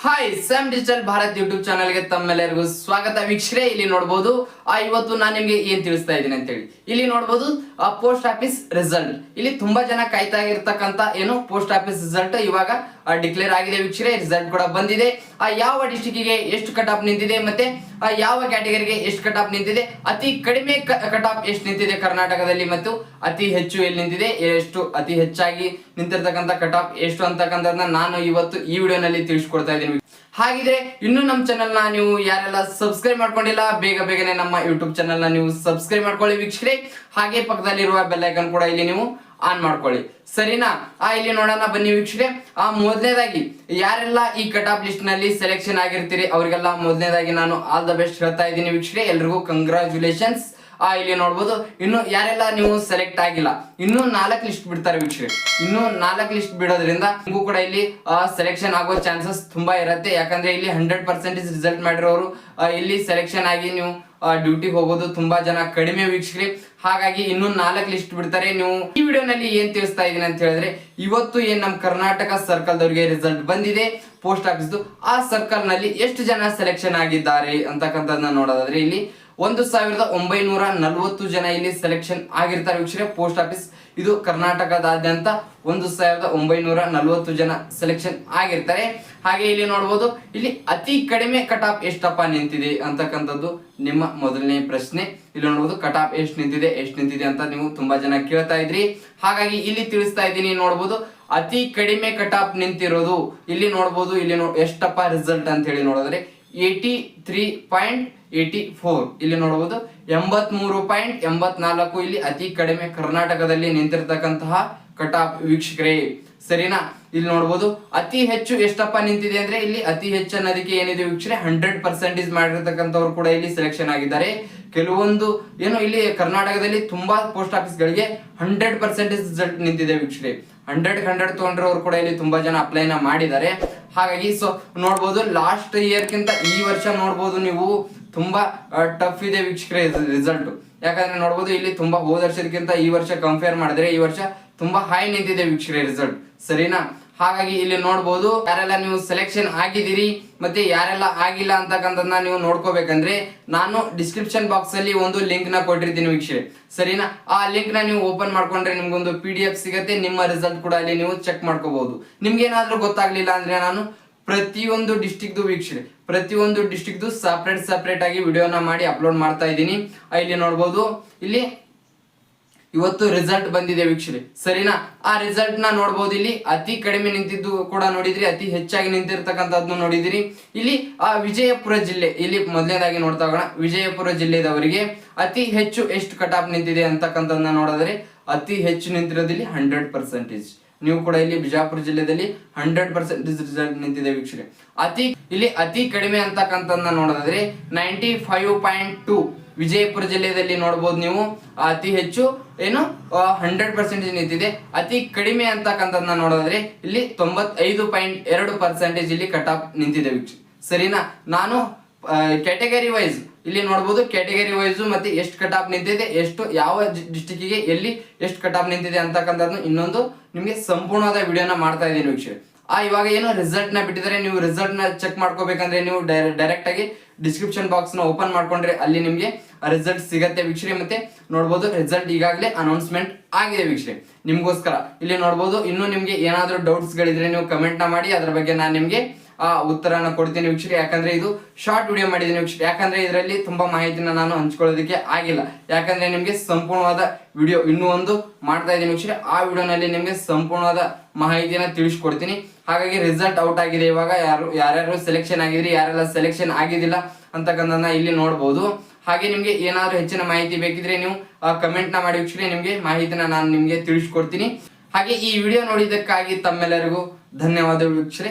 Hi Sam digital Bharat YouTube ಚಾನಲ್ಗೆ ತಮ್ಮೆಲ್ಲರಿಗೂ ಸ್ವಾಗತ ವೀಕ್ಷಕರೇ. ಇಲ್ಲಿ ನೋಡಬಹುದು ಇವತ್ತು ನಾನು ನಿಮಗೆ ಏನ್ ತಿಳಿಸ್ತಾ ಇದ್ದೀನಿ ಅಂತ ಹೇಳಿ. ಇಲ್ಲಿ ನೋಡಬಹುದು ಪೋಸ್ಟ್ ಆಫೀಸ್ ರಿಸಲ್ಟ್. ಇಲ್ಲಿ ತುಂಬಾ ಜನ ಕಾಯ್ತಾ ಇರ್ತಕ್ಕಂತ ಏನು ಪೋಸ್ಟ್ ಆಫೀಸ್ ರಿಸಲ್ಟ್ ಇವಾಗ ಡಿಕ್ಲೇರ್ ಆಗಿದೆ ವೀಕ್ಷಕರೇ. ರಿಸಲ್ಟ್ ಕೂಡ ಬಂದಿದೆ. ಯಾವ ಡಿಸ್ಟ್ರಿಕ್ಟಿಗೆ ಎಷ್ಟು ಕಟ್ ಆಫ್ ನಿಂತಿದೆ ಮತ್ತೆ ಯಾವ ಕ್ಯಾಟಗರಿಗೆ ಎಷ್ಟು ಕಟ್ ಆಫ್ ನಿಂತಿದೆ, ಅತಿ ಕಡಿಮೆ ಕಟ್ ಆಫ್ ಎಷ್ಟು ನಿಂತಿದೆ ಕರ್ನಾಟಕದಲ್ಲಿ ಮತ್ತು ಅತಿ ಹೆಚ್ಚು ಎಲ್ಲಿ ನಿಂತಿದೆ, ಎಷ್ಟು ಅತಿ ಹೆಚ್ಚಾಗಿ ನಿಂತಿರ್ತಕ್ಕಂಥ ಕಟ್ ಆಫ್ ಎಷ್ಟು ಅಂತಕ್ಕಂಥದ್ದನ್ನ ನಾನು ಇವತ್ತು ಈ ವಿಡಿಯೋನಲ್ಲಿ ತಿಳಿಸ್ಕೊಡ್ತಾ ಇದ್ದೀನಿ. ಹಾಗಿದ್ರೆ ಇನ್ನು ನಮ್ಮ ಚಾನೆಲ್ ನ ನೀವು ಯಾರೆಲ್ಲ ಸಬ್ಸ್ಕ್ರೈಬ್ ಮಾಡ್ಕೊಂಡಿಲ್ಲ ಬೇಗ ಬೇಗನೆ ನಮ್ಮ ಯೂಟ್ಯೂಬ್ ಚಾನೆಲ್ ನ ನೀವು ಸಬ್ಸ್ಕ್ರೈಬ್ ಮಾಡ್ಕೊಳ್ಳಿ ವೀಕ್ಷಕರೇ. ಹಾಗೆ ಪಕ್ಕದಲ್ಲಿರುವ ಬೆಲ್ ಐಕಾನ್ ಕೂಡ ಇಲ್ಲಿ ನೀವು ಆನ್ ಮಾಡ್ಕೊಳ್ಳಿ, ಸರಿನಾ? ಇಲ್ಲಿ ನೋಡೋಣ ಬನ್ನಿ ವೀಕ್ಷಕರೇ. ಮೊದಲನೇದಾಗಿ ಯಾರೆಲ್ಲ ಈ ಕಟ್ ಆಫ್ ಲಿಸ್ಟ್ ನಲ್ಲಿ ಸೆಲೆಕ್ಷನ್ ಆಗಿರ್ತೀರಿ ಅವರಿಗೆಲ್ಲ ಮೊದಲನೇದಾಗಿ ನಾನು ಆಲ್ ದ ಬೆಸ್ಟ್ ಹೇಳ್ತಾ ಇದ್ದೀನಿ ವೀಕ್ಷಕರೇ. ಎಲ್ರಿಗೂ ಕಂಗ್ರಾಚುಲೇಷನ್ಸ್. ಇಲ್ಲಿ ನೋಡ್ಬೋದು ಇನ್ನು ಯಾರೆಲ್ಲ ನೀವು ಸೆಲೆಕ್ಟ್ ಆಗಿಲ್ಲ, ಇನ್ನು 4 ಲಿಸ್ಟ್ ಬಿಡ್ತಾರೆ ವೀಕ್ಷಕರೇ. ಇನ್ನು 4 ಲಿಸ್ಟ್ ಬಿಡೋದ್ರಿಂದ ನಿಮಗೂ ಕೂಡ ಇಲ್ಲಿ ಸೆಲೆಕ್ಷನ್ ಆಗೋ ಚಾನ್ಸಸ್ ತುಂಬಾ ಇರುತ್ತೆ. ಯಾಕಂದ್ರೆ ಇಲ್ಲಿ 100% ರಿಸಲ್ಟ್ ಮಾಡಿರೋರು ಇಲ್ಲಿ ಸೆಲೆಕ್ಷನ್ ಆಗಿ ನೀವು ಡ್ಯೂಟಿಗೆ ಹೋಗೋದು ತುಂಬಾ ಜನ ಕಡಿಮೆ ವೀಕ್ಷಕರೇ. ಹಾಗಾಗಿ ಇನ್ನು 4 ಲಿಸ್ಟ್ ಬಿಡ್ತಾರೆ. ನೀವು ಈ ವಿಡಿಯೋನಲ್ಲಿ ಏನ್ ತಿಳಿಸ್ತಾ ಇದೀನಿ ಅಂತ ಹೇಳಿದ್ರೆ, ಇವತ್ತು ಏನ್ ನಮ್ಮ ಕರ್ನಾಟಕ ಸರ್ಕಲ್ ದವರಿಗೆ ರಿಸಲ್ಟ್ ಬಂದಿದೆ ಪೋಸ್ಟ್ ಆಫೀಸ್, ಆ ಸರ್ಕಲ್ ನಲ್ಲಿ ಎಷ್ಟು ಜನ ಸೆಲೆಕ್ಷನ್ ಆಗಿದ್ದಾರೆ ಅಂತಕ್ಕಂಥದ್ದನ್ನ ನೋಡೋದಾದ್ರೆ ಇಲ್ಲಿ 1940 ಜನ ಇಲ್ಲಿ ಸೆಲೆಕ್ಷನ್ ಆಗಿರ್ತಾರೆ ವೀಕ್ಷಕರೇ. ಪೋಸ್ಟ್ ಆಫೀಸ್ ಇದು ಕರ್ನಾಟಕದಾದ್ಯಂತ 1940 ಜನ ಸೆಲೆಕ್ಷನ್ ಆಗಿರ್ತಾರೆ. ಹಾಗೆ ಇಲ್ಲಿ ನೋಡಬಹುದು ಇಲ್ಲಿ ಅತಿ ಕಡಿಮೆ ಕಟ್ ಆಫ್ ಎಷ್ಟಪ್ಪ ನಿಂತಿದೆ ಅಂತಕ್ಕಂಥದ್ದು ನಿಮ್ಮ ಮೊದಲನೇ ಪ್ರಶ್ನೆ. ಇಲ್ಲಿ ನೋಡಬಹುದು ಕಟ್ ಆಫ್ ಎಷ್ಟು ನಿಂತಿದೆ ಅಂತ ನೀವು ತುಂಬಾ ಜನ ಕೇಳ್ತಾ ಇದ್ರಿ. ಹಾಗಾಗಿ ಇಲ್ಲಿ ತಿಳಿಸ್ತಾ ಇದ್ದೀನಿ. ನೋಡಬಹುದು ಅತಿ ಕಡಿಮೆ ಕಟ್ ಆಫ್ ನಿಂತಿರೋದು ಇಲ್ಲಿ ನೋಡಬಹುದು. ಇಲ್ಲಿ ಎಷ್ಟಪ್ಪ ರಿಸಲ್ಟ್ ಅಂತ ಹೇಳಿ ನೋಡಿದ್ರೆ 83.84 ಇಲ್ಲಿ ನೋಡಬಹುದು. 83.84 ಇಲ್ಲಿ ಅತಿ ಕಡಿಮೆ ಕರ್ನಾಟಕದಲ್ಲಿ ನಿಂತಿರ್ತಕ್ಕಂತಹ ಕಟ್ ಆಫ್ ವೀಕ್ಷಕರೇ, ಸರಿನಾ? ಇಲ್ಲಿ ನೋಡಬಹುದು ಅತಿ ಹೆಚ್ಚು ಎಷ್ಟಪ್ಪ ನಿಂತಿದೆ ಅಂದ್ರೆ ಇಲ್ಲಿ ಅತಿ ಹೆಚ್ಚು ಅನ್ನೋದಕ್ಕೆ ಏನಿದೆ ವೀಕ್ಷಕರೇ 100% ಮಾಡಿರ್ತಕ್ಕಂಥವ್ರು ಕೂಡ ಇಲ್ಲಿ ಸೆಲೆಕ್ಷನ್ ಆಗಿದ್ದಾರೆ. ಕೆಲವೊಂದು ಏನು ಇಲ್ಲಿ ಕರ್ನಾಟಕದಲ್ಲಿ ತುಂಬಾ ಪೋಸ್ಟ್ ಆಫೀಸ್ ಗಳಿಗೆ 100% ರಿಸಲ್ಟ್ ನಿಂತಿದೆ ವೀಕ್ಷಕರೇ. 100 ತಗೊಂಡ್ರವ್ರು ಕೂಡ ಇಲ್ಲಿ ತುಂಬಾ ಜನ ಅಪ್ಲೈನ ಮಾಡಿದ್ದಾರೆ. ಹಾಗಾಗಿ ಸೊ ನೋಡ್ಬೋದು ಲಾಸ್ಟ್ ಇಯರ್ ಕಿಂತ ಈ ವರ್ಷ ನೋಡ್ಬೋದು ನೀವು ತುಂಬಾ ಟಫ್ ಇದೆ ವೀಕ್ಷಕರೇ ರಿಸಲ್ಟ್. ಯಾಕಂದ್ರೆ ನೋಡ್ಬೋದು ಇಲ್ಲಿ ತುಂಬಾ ಹೋದ ವರ್ಷಕ್ಕಿಂತ ಈ ವರ್ಷ ಕಂಪೇರ್ ಮಾಡಿದ್ರೆ ಈ ವರ್ಷ ತುಂಬಾ ಹೈ ನಿಂತಿದೆ ವೀಕ್ಷಕರೇ ರಿಸಲ್ಟ್, ಸರಿನಾ? ಹಾಗಾಗಿ ಇಲ್ಲಿ ನೋಡ್ಬೋದು ಯಾರೆಲ್ಲ ನೀವು ಸೆಲೆಕ್ಷನ್ ಆಗಿದ್ದೀರಿ ಮತ್ತೆ ಯಾರೆಲ್ಲ ಆಗಿಲ್ಲ ಅಂತಕ್ಕಂಥದ್ದನ್ನ ನೀವು ನೋಡ್ಕೋಬೇಕಂದ್ರೆ ನಾನು ಡಿಸ್ಕ್ರಿಪ್ಷನ್ ಬಾಕ್ಸ್ ಅಲ್ಲಿ ಒಂದು ಲಿಂಕ್ ನ ಕೊಟ್ಟಿರ್ತೀನಿ ವೀಕ್ಷಕರೇ, ಸರಿನಾ? ಆ ಲಿಂಕ್ ನ ನೀವು ಓಪನ್ ಮಾಡ್ಕೊಂಡ್ರೆ ನಿಮ್ಗೊಂದು PDF ಸಿಗತ್ತೆ. ನಿಮ್ಮ ರಿಸಲ್ಟ್ ಕೂಡ ಅಲ್ಲಿ ನೀವು ಚೆಕ್ ಮಾಡ್ಕೋಬಹುದು. ನಿಮ್ಗೆ ಏನಾದ್ರೂ ಗೊತ್ತಾಗ್ಲಿಲ್ಲ ಅಂದ್ರೆ ನಾನು ಪ್ರತಿಯೊಂದು ಡಿಸ್ಟ್ರಿಕ್ಟ್ ವೀಕ್ಷಕರೇ ಪ್ರತಿಯೊಂದು ಡಿಸ್ಟ್ರಿಕ್ಟ್ ಸಪರೇಟ್ ಆಗಿ ವಿಡಿಯೋನ ಮಾಡಿ ಅಪ್ಲೋಡ್ ಮಾಡ್ತಾ ಇದ್ದೀನಿ. ಇಲ್ಲಿ ನೋಡ್ಬೋದು ಇಲ್ಲಿ ಇವತ್ತು ರಿಸಲ್ಟ್ ಬಂದಿದೆ ವೀಕ್ಷಕರೇ, ಸರಿನಾ? ಆ ರಿಸಲ್ಟ್ ನ ನೋಡಬಹುದು. ಇಲ್ಲಿ ಅತಿ ಕಡಿಮೆ ನಿಂತಿದ್ದು ಕೂಡ ನೋಡಿದ್ರಿ, ಅತಿ ಹೆಚ್ಚಾಗಿ ನಿಂತಿರ್ತಕ್ಕಂಥದ್ದು ನೋಡಿದಿರಿ. ಇಲ್ಲಿ ವಿಜಯಪುರ ಜಿಲ್ಲೆ ಇಲ್ಲಿ ಮೊದಲನೇದಾಗಿ ನೋಡ್ತಾ ಹೋಗೋಣ. ವಿಜಯಪುರ ಜಿಲ್ಲೆದವರಿಗೆ ಅತಿ ಹೆಚ್ಚು ಎಷ್ಟು ಕಟ್ ಆಫ್ ನಿಂತಿದೆ ಅಂತಕ್ಕಂಥದ್ದನ್ನ ನೋಡಿದ್ರೆ ಅತಿ ಹೆಚ್ಚು ನಿಂತಿರೋದಿಲ್ಲಿ 100%. ನೀವು ಕೂಡ ಇಲ್ಲಿ ಬಿಜಾಪುರ ಜಿಲ್ಲೆಯಲ್ಲಿ 100% ರಿಸಲ್ಟ್ ನಿಂತಿದೆ ವೀಕ್ಷಕರೇ. ಇಲ್ಲಿ ಅತಿ ಕಡಿಮೆ ಅಂತಕ್ಕಂಥದ್ದನ್ನ ನೋಡೋದಾದ್ರೆ 95.2 ವಿಜಯಪುರ ಜಿಲ್ಲೆಯಲ್ಲಿ ನೋಡಬಹುದು ನೀವು. ಅತಿ ಹೆಚ್ಚು ಏನು 100% ನಿಂತಿದೆ. ಅತಿ ಕಡಿಮೆ ಅಂತಕ್ಕಂಥದ್ದನ್ನ ನೋಡೋದಾದ್ರೆ ಇಲ್ಲಿ 95.2% ಇಲ್ಲಿ ಕಟ್ ಆಫ್ ನಿಂತಿದೆ ವೀಕ್ಷಕ, ಸರಿನಾ? ನಾನು ಕ್ಯಾಟಗರಿ ವೈಸ್ ಇಲ್ಲಿ ನೋಡಬಹುದು ಕ್ಯಾಟಗರಿ ವೈಸ್ ಮತ್ತೆ ಎಷ್ಟು ಕಟ್ ಆಫ್ ನಿಂತಿದೆ, ಎಷ್ಟು ಯಾವ ಡಿಸ್ಟ್ರಿಕ್ಟಿಗೆ ಎಲ್ಲಿ ಎಷ್ಟು ಕಟ್ ಆಫ್ ನಿಂತಿದೆ ಅಂತಕ್ಕಂಥದ್ದು ಇನ್ನೊಂದು ನಿಮಗೆ ಸಂಪೂರ್ಣವಾದ ವಿಡಿಯೋನ ಮಾಡ್ತಾ ಇದ್ದೀನಿ ವೀಕ್ಷಕರೇ. ಇವಾಗ ಏನು ರಿಸಲ್ಟ್ ನ ಬಿಟ್ಟಿದ್ದಾರೆ, ನೀವು ರಿಸಲ್ಟ್ ನ ಚೆಕ್ ಮಾಡ್ಕೋಬೇಕಂದ್ರೆ ನೀವು ಡೈರೆಕ್ಟ್ ಆಗಿ ಡಿಸ್ಕ್ರಿಪ್ಷನ್ ಬಾಕ್ಸ್ ನ ಓಪನ್ ಮಾಡ್ಕೊಂಡ್ರೆ ಅಲ್ಲಿ ನಿಮ್ಗೆ ರಿಸಲ್ಟ್ ಸಿಗತ್ತೆ ವೀಕ್ಷಕರೇ. ಮತ್ತೆ ನೋಡಬಹುದು ರಿಸಲ್ಟ್ ಈಗಾಗಲೇ ಅನೌನ್ಸ್ಮೆಂಟ್ ಆಗಿದೆ ವೀಕ್ಷಕರೇ ನಿಮ್ಗೋಸ್ಕರ. ಇಲ್ಲಿ ನೋಡಬಹುದು ಇನ್ನು ನಿಮ್ಗೆ ಏನಾದ್ರೂ ಡೌಟ್ಸ್ ಗಳಿದ್ರೆ ನೀವು ಕಮೆಂಟ್ ನ ಮಾಡಿ, ಅದ್ರ ಬಗ್ಗೆ ನಾನು ನಿಮ್ಗೆ ಉತ್ತರನ ಕೊಡ್ತೀನಿ ವೀಕ್ಷಕರೇ. ಯಾಕಂದ್ರೆ ಇದು ಶಾರ್ಟ್ ವಿಡಿಯೋ ಮಾಡಿದ್ದೀನಿ ವೀಕ್ಷಕರೇ, ಯಾಕಂದ್ರೆ ಇದರಲ್ಲಿ ತುಂಬಾ ಮಾಹಿತಿನ ನಾನು ಹಂಚ್ಕೊಳ್ಳೋದಕ್ಕೆ ಆಗಿಲ್ಲ. ಯಾಕಂದ್ರೆ ನಿಮ್ಗೆ ಸಂಪೂರ್ಣವಾದ ವಿಡಿಯೋ ಇನ್ನೂ ಒಂದು ಮಾಡ್ತಾ ಇದ್ದೀನಿ ವೀಕ್ಷಕರೇ. ಆ ವಿಡಿಯೋನಲ್ಲಿ ನಿಮ್ಗೆ ಸಂಪೂರ್ಣವಾದ ಮಾಹಿತಿನ ತಿಳಿಸ್ಕೊಡ್ತೀನಿ. ಹಾಗಾಗಿ ರಿಸಲ್ಟ್ ಔಟ್ ಆಗಿದೆ. ಇವಾಗ ಯಾರ್ಯಾರು ಸೆಲೆಕ್ಷನ್ ಆಗಿದ್ರಿ, ಯಾರೆಲ್ಲ ಸೆಲೆಕ್ಷನ್ ಆಗಿದ್ದಿಲ್ಲ ಅಂತಕ್ಕಂಥದ್ದನ್ನ ಇಲ್ಲಿ ನೋಡಬಹುದು. ಹಾಗೆ ನಿಮ್ಗೆ ಏನಾದ್ರೂ ಹೆಚ್ಚಿನ ಮಾಹಿತಿ ಬೇಕಿದ್ರೆ ನೀವು ಕಮೆಂಟ್ ನ ಮಾಡಿ ವೀಕ್ಷಕರೇ, ನಿಮ್ಗೆ ಮಾಹಿತಿನ ನಾನು ನಿಮ್ಗೆ ತಿಳಿಸ್ಕೊಡ್ತೀನಿ. ಹಾಗೆ ಈ ವಿಡಿಯೋ ನೋಡಿದ್ದಕ್ಕಾಗಿ ತಮ್ಮೆಲ್ಲರಿಗೂ ಧನ್ಯವಾದಗಳು ವೀಕ್ಷಕರೇ.